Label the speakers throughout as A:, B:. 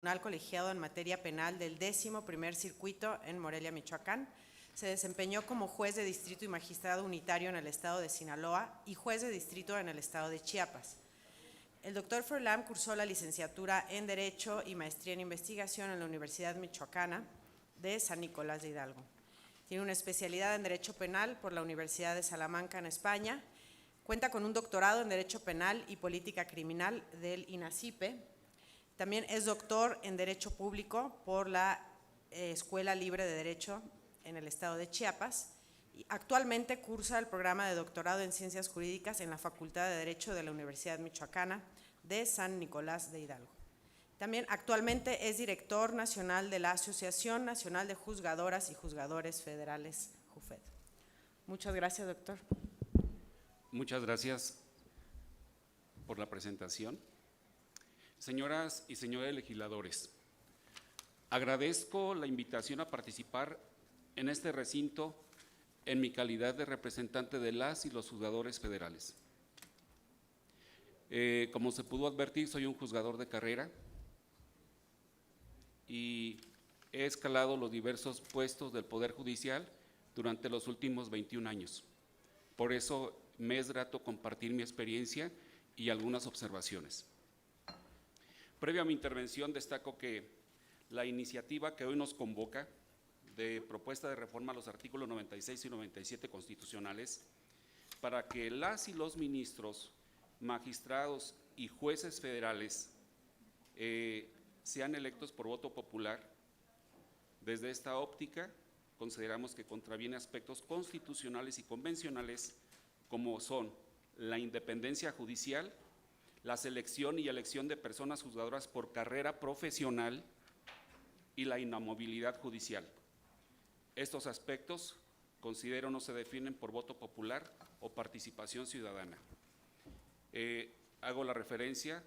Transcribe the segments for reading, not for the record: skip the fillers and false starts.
A: Tribunal Colegiado en Materia Penal del 11º Circuito en Morelia, Michoacán. Se desempeñó como juez de distrito y magistrado unitario en el estado de Sinaloa y juez de distrito en el estado de Chiapas. El doctor Froilán cursó la licenciatura en Derecho y maestría en Investigación en la Universidad Michoacana de San Nicolás de Hidalgo. Tiene una especialidad en Derecho Penal por la Universidad de Salamanca en España. Cuenta con un doctorado en Derecho Penal y Política Criminal del INACIPE. También es doctor en Derecho Público por la Escuela Libre de Derecho en el estado de Chiapas. Y actualmente cursa el programa de doctorado en Ciencias Jurídicas en la Facultad de Derecho de la Universidad Michoacana de San Nicolás de Hidalgo. También actualmente es director nacional de la Asociación Nacional de Juzgadoras y Juzgadores Federales, JUFED. Muchas gracias, doctor.
B: Muchas gracias por la presentación. Señoras y señores legisladores, agradezco la invitación a participar en este recinto en mi calidad de representante de las y los juzgadores federales. Como se pudo advertir, soy un juzgador de carrera y he escalado los diversos puestos del Poder Judicial durante los últimos 21 años. Por eso me es grato compartir mi experiencia y algunas observaciones. Previo a mi intervención, destaco que la iniciativa que hoy nos convoca de propuesta de reforma a los artículos 96 y 97 constitucionales para que las y los ministros, magistrados y jueces federales sean electos por voto popular. Desde esta óptica, consideramos que contraviene aspectos constitucionales y convencionales como son la independencia judicial, la selección y elección de personas juzgadoras por carrera profesional y la inamovilidad judicial. Estos aspectos, considero, no se definen por voto popular o participación ciudadana. Hago la referencia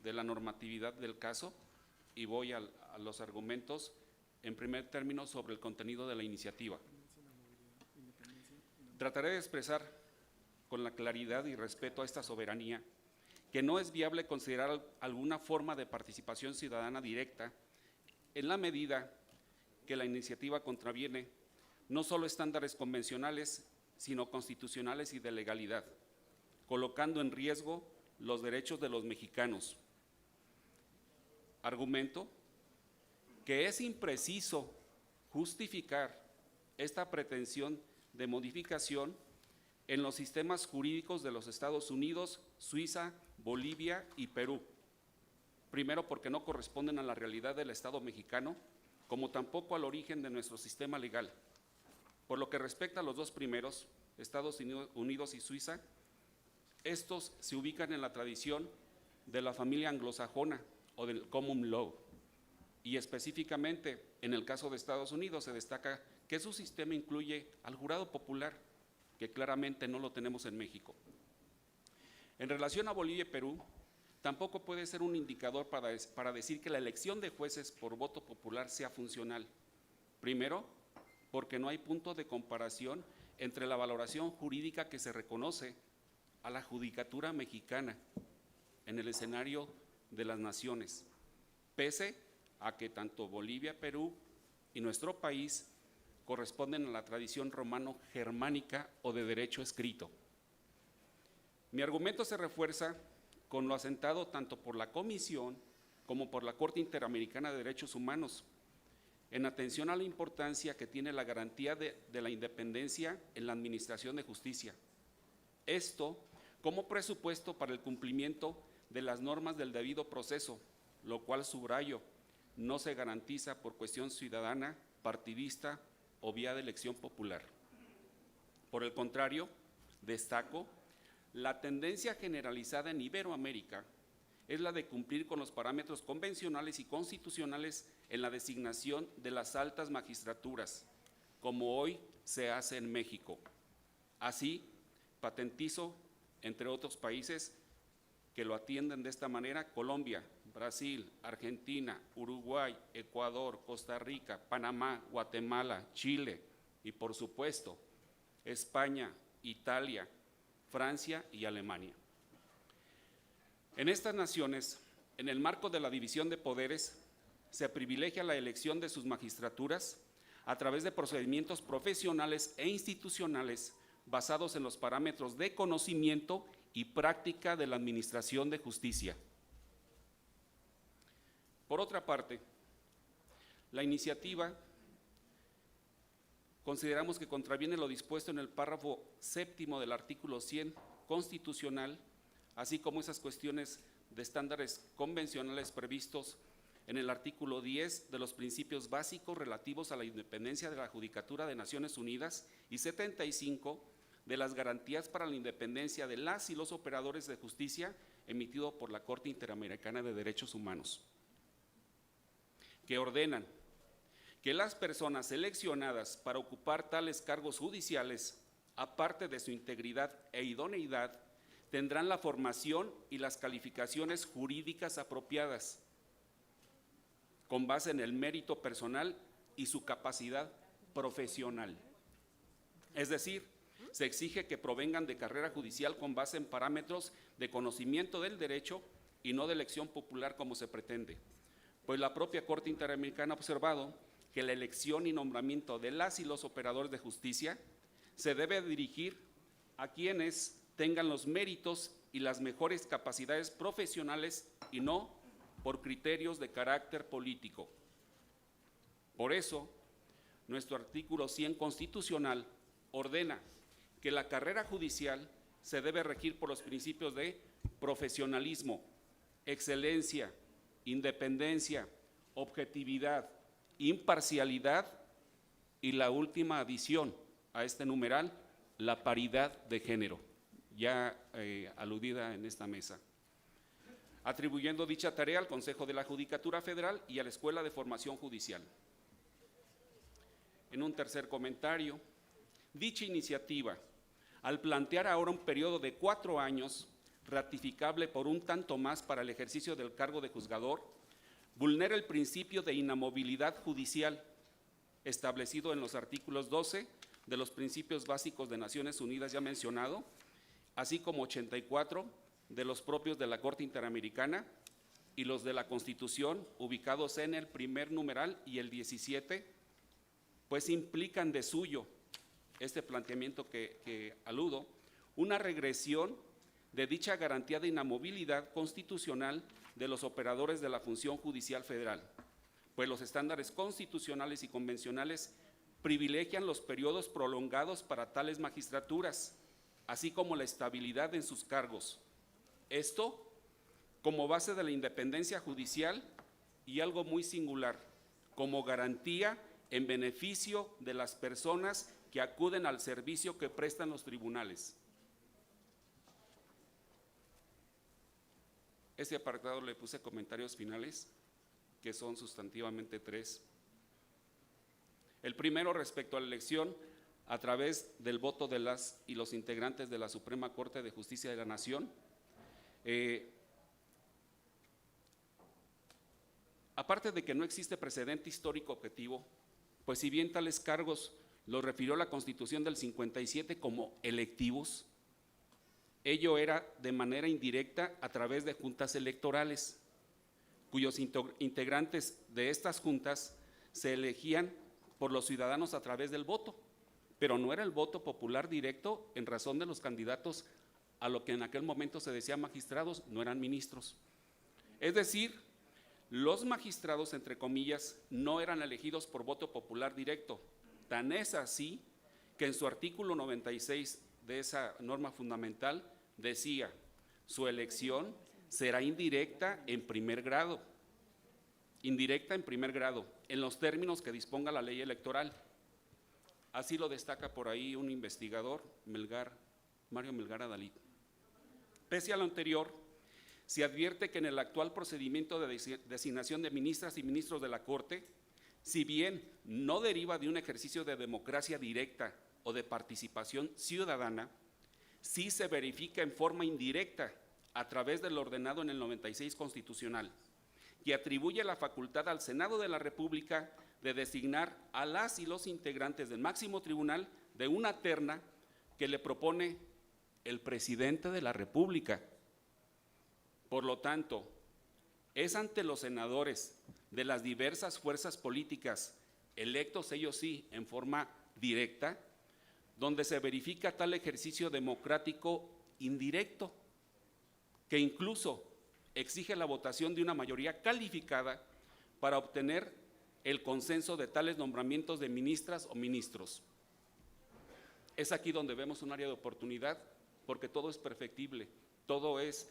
B: de la normatividad del caso y voy a los argumentos en primer término sobre el contenido de la iniciativa. Trataré de expresar con la claridad y respeto a esta soberanía que no es viable considerar alguna forma de participación ciudadana directa en la medida que la iniciativa contraviene no solo estándares convencionales, sino constitucionales y de legalidad, colocando en riesgo los derechos de los mexicanos. Argumento que es impreciso justificar esta pretensión de modificación en los sistemas jurídicos de los Estados Unidos, Suiza, Bolivia y Perú. Primero, porque no corresponden a la realidad del Estado mexicano, como tampoco al origen de nuestro sistema legal. Por lo que respecta a los dos primeros, Estados Unidos y Suiza, estos se ubican en la tradición de la familia anglosajona o del common law. Y específicamente, en el caso de Estados Unidos, se destaca que su sistema incluye al jurado popular, que claramente no lo tenemos en México. En relación a Bolivia y Perú, tampoco puede ser un indicador para decir que la elección de jueces por voto popular sea funcional. Primero, porque no hay punto de comparación entre la valoración jurídica que se reconoce a la judicatura mexicana en el escenario de las naciones, pese a que tanto Bolivia, Perú y nuestro país corresponden a la tradición romano-germánica o de derecho escrito. Mi argumento se refuerza con lo asentado tanto por la Comisión como por la Corte Interamericana de Derechos Humanos, en atención a la importancia que tiene la garantía de la independencia en la administración de justicia. Esto como presupuesto para el cumplimiento de las normas del debido proceso, lo cual, subrayo, no se garantiza por cuestión ciudadana, partidista o vía de elección popular. Por el contrario, destaco la tendencia generalizada en Iberoamérica es la de cumplir con los parámetros convencionales y constitucionales en la designación de las altas magistraturas, como hoy se hace en México. Así, patentizo, entre otros países que lo atienden de esta manera, Colombia, Brasil, Argentina, Uruguay, Ecuador, Costa Rica, Panamá, Guatemala, Chile y, por supuesto, España, Italia, Francia y Alemania. En estas naciones, en el marco de la división de poderes, se privilegia la elección de sus magistraturas a través de procedimientos profesionales e institucionales basados en los parámetros de conocimiento y práctica de la administración de justicia. Por otra parte, la iniciativa consideramos que contraviene lo dispuesto en el párrafo séptimo del artículo 100 constitucional, así como esas cuestiones de estándares convencionales previstos en el artículo 10 de los principios básicos relativos a la independencia de la Judicatura de Naciones Unidas y 75 de las garantías para la independencia de las y los operadores de justicia emitido por la Corte Interamericana de Derechos Humanos, que ordenan que las personas seleccionadas para ocupar tales cargos judiciales, aparte de su integridad e idoneidad, tendrán la formación y las calificaciones jurídicas apropiadas, con base en el mérito personal y su capacidad profesional. Es decir, se exige que provengan de carrera judicial con base en parámetros de conocimiento del derecho y no de elección popular como se pretende, pues la propia Corte Interamericana ha observado que la elección y nombramiento de las y los operadores de justicia se debe dirigir a quienes tengan los méritos y las mejores capacidades profesionales y no por criterios de carácter político. Por eso, nuestro artículo 100 constitucional ordena que la carrera judicial se debe regir por los principios de profesionalismo, excelencia, independencia, objetividad, imparcialidad y la última adición a este numeral, la paridad de género, ya aludida en esta mesa, atribuyendo dicha tarea al Consejo de la Judicatura Federal y a la Escuela de Formación Judicial. En un tercer comentario, dicha iniciativa, al plantear ahora un periodo de 4 años, ratificable por un tanto más para el ejercicio del cargo de juzgador, vulnera el principio de inamovilidad judicial establecido en los artículos 12 de los principios básicos de Naciones Unidas ya mencionado, así como 84 de los propios de la Corte Interamericana y los de la Constitución, ubicados en el primer numeral y el 17, pues implican de suyo este planteamiento que aludo, una regresión de dicha garantía de inamovilidad constitucional de los operadores de la función judicial federal, pues los estándares constitucionales y convencionales privilegian los periodos prolongados para tales magistraturas, así como la estabilidad en sus cargos. Esto como base de la independencia judicial y algo muy singular, como garantía en beneficio de las personas que acuden al servicio que prestan los tribunales. Este apartado le puse comentarios finales, que son sustantivamente 3. El primero, respecto a la elección a través del voto de las y los integrantes de la Suprema Corte de Justicia de la Nación. Aparte de que no existe precedente histórico objetivo, pues si bien tales cargos los refirió la Constitución del 57 como electivos, ello era de manera indirecta a través de juntas electorales, cuyos integrantes de estas juntas se elegían por los ciudadanos a través del voto, pero no era el voto popular directo en razón de los candidatos a lo que en aquel momento se decía magistrados, no eran ministros. Es decir, los magistrados, entre comillas, no eran elegidos por voto popular directo. Tan es así que en su artículo 96 de esa norma fundamental decía, su elección será indirecta en primer grado, en los términos que disponga la ley electoral. Así lo destaca por ahí un investigador, Mario Melgar Adalid. Pese a lo anterior, se advierte que en el actual procedimiento de designación de ministras y ministros de la Corte, si bien no deriva de un ejercicio de democracia directa o de participación ciudadana, sí se verifica en forma indirecta a través del ordenado en el 96 constitucional, que atribuye la facultad al Senado de la República de designar a las y los integrantes del máximo tribunal de una terna que le propone el presidente de la República. Por lo tanto, es ante los senadores de las diversas fuerzas políticas, electos ellos sí en forma directa, donde se verifica tal ejercicio democrático indirecto, que incluso exige la votación de una mayoría calificada para obtener el consenso de tales nombramientos de ministras o ministros. Es aquí donde vemos un área de oportunidad, porque todo es perfectible, todo es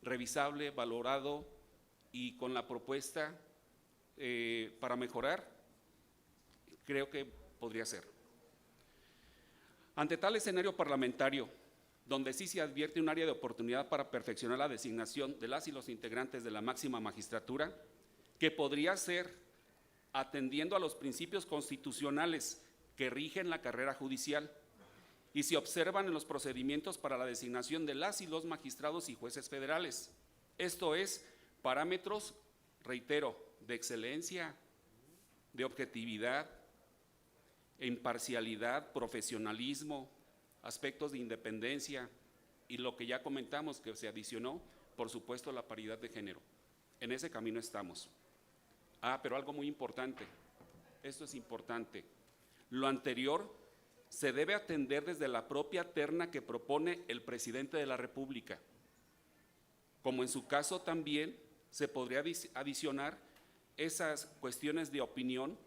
B: revisable, valorado, y con la propuesta para mejorar, creo que podría ser. Ante tal escenario parlamentario, donde sí se advierte un área de oportunidad para perfeccionar la designación de las y los integrantes de la máxima magistratura, que podría ser atendiendo a los principios constitucionales que rigen la carrera judicial y se observan en los procedimientos para la designación de las y los magistrados y jueces federales. Esto es, parámetros, reitero, de excelencia, de objetividad, imparcialidad, profesionalismo, aspectos de independencia y lo que ya comentamos que se adicionó, por supuesto, la paridad de género. En ese camino estamos. Pero algo muy importante, esto es importante, lo anterior se debe atender desde la propia terna que propone el presidente de la República, como en su caso también se podría adicionar esas cuestiones de opinión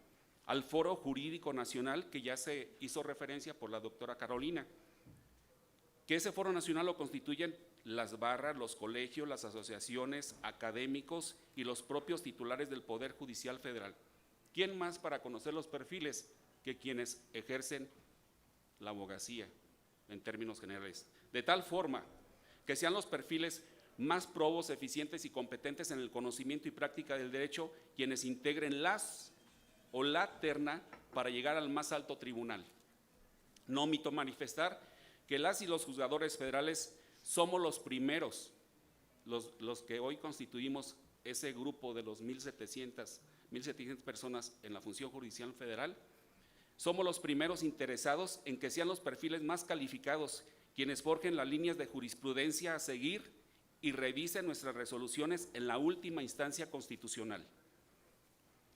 B: al Foro Jurídico Nacional que ya se hizo referencia por la doctora Carolina, que ese Foro Nacional lo constituyen las barras, los colegios, las asociaciones, académicos y los propios titulares del Poder Judicial Federal. ¿Quién más para conocer los perfiles que quienes ejercen la abogacía en términos generales? De tal forma que sean los perfiles más probos, eficientes y competentes en el conocimiento y práctica del derecho quienes integren las o la terna para llegar al más alto tribunal. No omito manifestar que las y los juzgadores federales somos los primeros, los que hoy constituimos ese grupo de los 1,700 personas en la función judicial federal, somos los primeros interesados en que sean los perfiles más calificados quienes forjen las líneas de jurisprudencia a seguir y revisen nuestras resoluciones en la última instancia constitucional.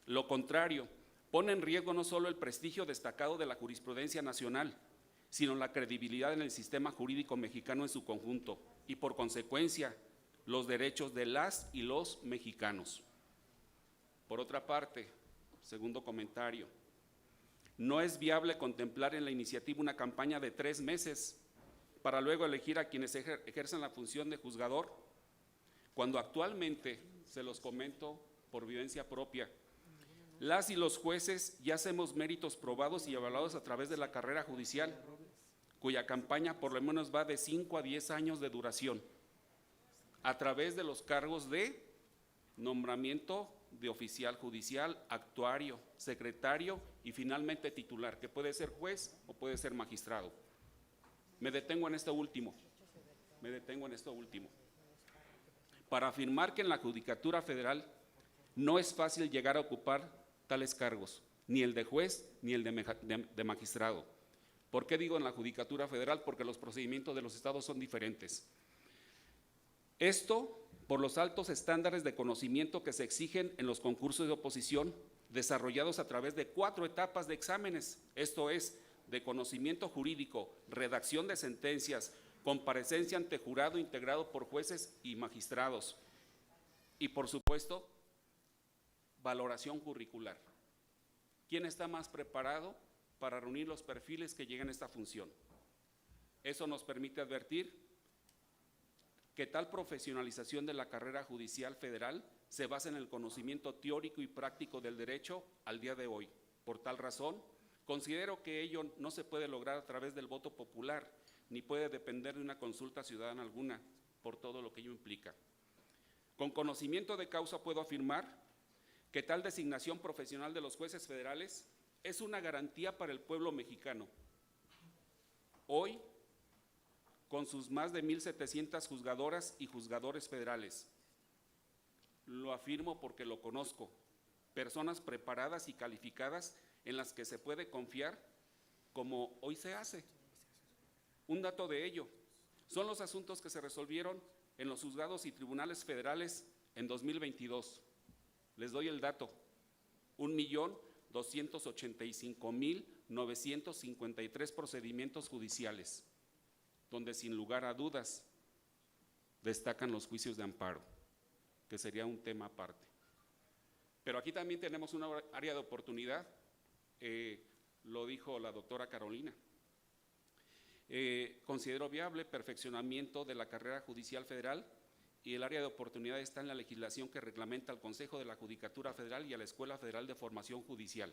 B: Lo contrario, pone en riesgo no solo el prestigio destacado de la jurisprudencia nacional, sino la credibilidad en el sistema jurídico mexicano en su conjunto y, por consecuencia, los derechos de las y los mexicanos. Por otra parte, segundo comentario, no es viable contemplar en la iniciativa una campaña de 3 meses para luego elegir a quienes ejercen la función de juzgador, cuando actualmente, se los comento por vivencia propia, las y los jueces ya hacemos méritos probados y evaluados a través de la carrera judicial, cuya campaña por lo menos va de 5 a 10 años de duración, a través de los cargos de nombramiento de oficial judicial, actuario, secretario y finalmente titular, que puede ser juez o puede ser magistrado. Me detengo en esto último, para afirmar que en la Judicatura Federal no es fácil llegar a ocupar tales cargos, ni el de juez ni el de magistrado. ¿Por qué digo en la Judicatura Federal? Porque los procedimientos de los estados son diferentes. Esto por los altos estándares de conocimiento que se exigen en los concursos de oposición, desarrollados a través de 4 etapas de exámenes, esto es, de conocimiento jurídico, redacción de sentencias, comparecencia ante jurado integrado por jueces y magistrados, y por supuesto, valoración curricular. ¿Quién está más preparado para reunir los perfiles que llegan a esta función? Eso nos permite advertir que tal profesionalización de la carrera judicial federal se basa en el conocimiento teórico y práctico del derecho al día de hoy. Por tal razón, considero que ello no se puede lograr a través del voto popular, ni puede depender de una consulta ciudadana alguna, por todo lo que ello implica. Con conocimiento de causa puedo afirmar que tal designación profesional de los jueces federales es una garantía para el pueblo mexicano. Hoy, con sus más de 1,700 juzgadoras y juzgadores federales, lo afirmo porque lo conozco, personas preparadas y calificadas en las que se puede confiar como hoy se hace. Un dato de ello son los asuntos que se resolvieron en los juzgados y tribunales federales en 2022. Les doy el dato: 1.285.953 procedimientos judiciales, donde sin lugar a dudas destacan los juicios de amparo, que sería un tema aparte. Pero aquí también tenemos una área de oportunidad, lo dijo la doctora Carolina. Considero viable perfeccionamiento de la carrera judicial federal, y el área de oportunidad está en la legislación que reglamenta al Consejo de la Judicatura Federal y a la Escuela Federal de Formación Judicial,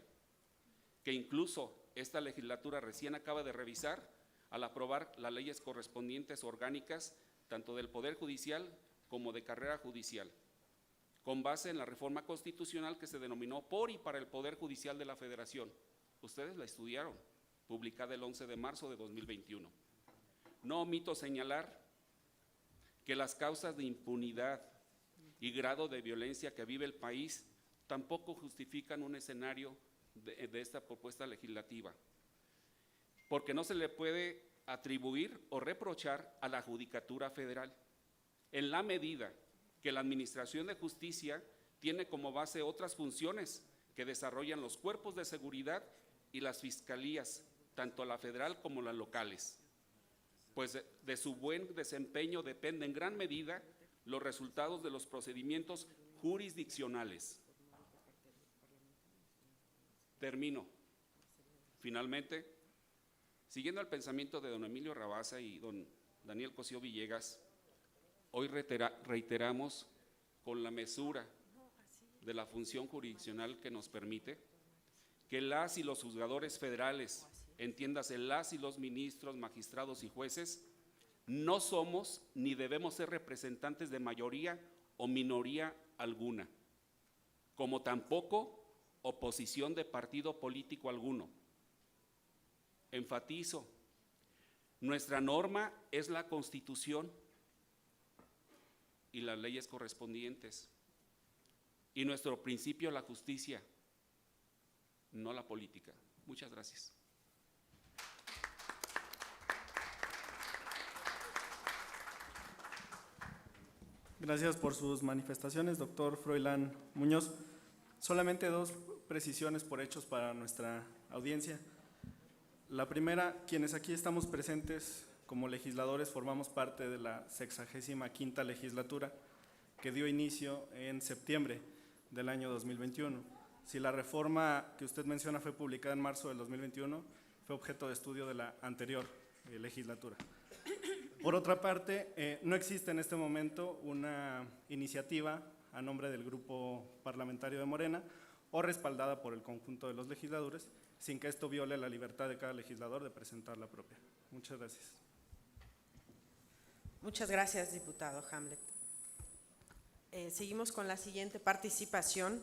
B: que incluso esta legislatura recién acaba de revisar al aprobar las leyes correspondientes orgánicas, tanto del Poder Judicial como de carrera judicial, con base en la reforma constitucional que se denominó por y para el Poder Judicial de la Federación. Ustedes la estudiaron, publicada el 11 de marzo de 2021. No omito señalar que las causas de impunidad y grado de violencia que vive el país tampoco justifican un escenario de esta propuesta legislativa, porque no se le puede atribuir o reprochar a la Judicatura Federal, en la medida que la Administración de Justicia tiene como base otras funciones que desarrollan los cuerpos de seguridad y las fiscalías, tanto la federal como las locales, pues de su buen desempeño depende en gran medida los resultados de los procedimientos jurisdiccionales. Termino. Finalmente, siguiendo el pensamiento de don Emilio Rabasa y don Daniel Cosío Villegas, hoy reiteramos con la mesura de la función jurisdiccional que nos permite que las y los juzgadores federales, entiéndase las y los ministros, magistrados y jueces, no somos ni debemos ser representantes de mayoría o minoría alguna, como tampoco oposición de partido político alguno. Enfatizo, nuestra norma es la Constitución y las leyes correspondientes, y nuestro principio la justicia, no la política. Muchas gracias.
C: Gracias por sus manifestaciones, doctor Froilán Muñoz. Solamente dos precisiones por hechos para nuestra audiencia. La primera, quienes aquí estamos presentes como legisladores formamos parte de la 65ª legislatura que dio inicio en septiembre del año 2021. Si la reforma que usted menciona fue publicada en marzo del 2021, fue objeto de estudio de la anterior legislatura. Por otra parte, no existe en este momento una iniciativa a nombre del grupo parlamentario de Morena o respaldada por el conjunto de los legisladores, sin que esto viole la libertad de cada legislador de presentar la propia. Muchas gracias.
A: Muchas gracias, diputado Hamlet. Seguimos con la siguiente participación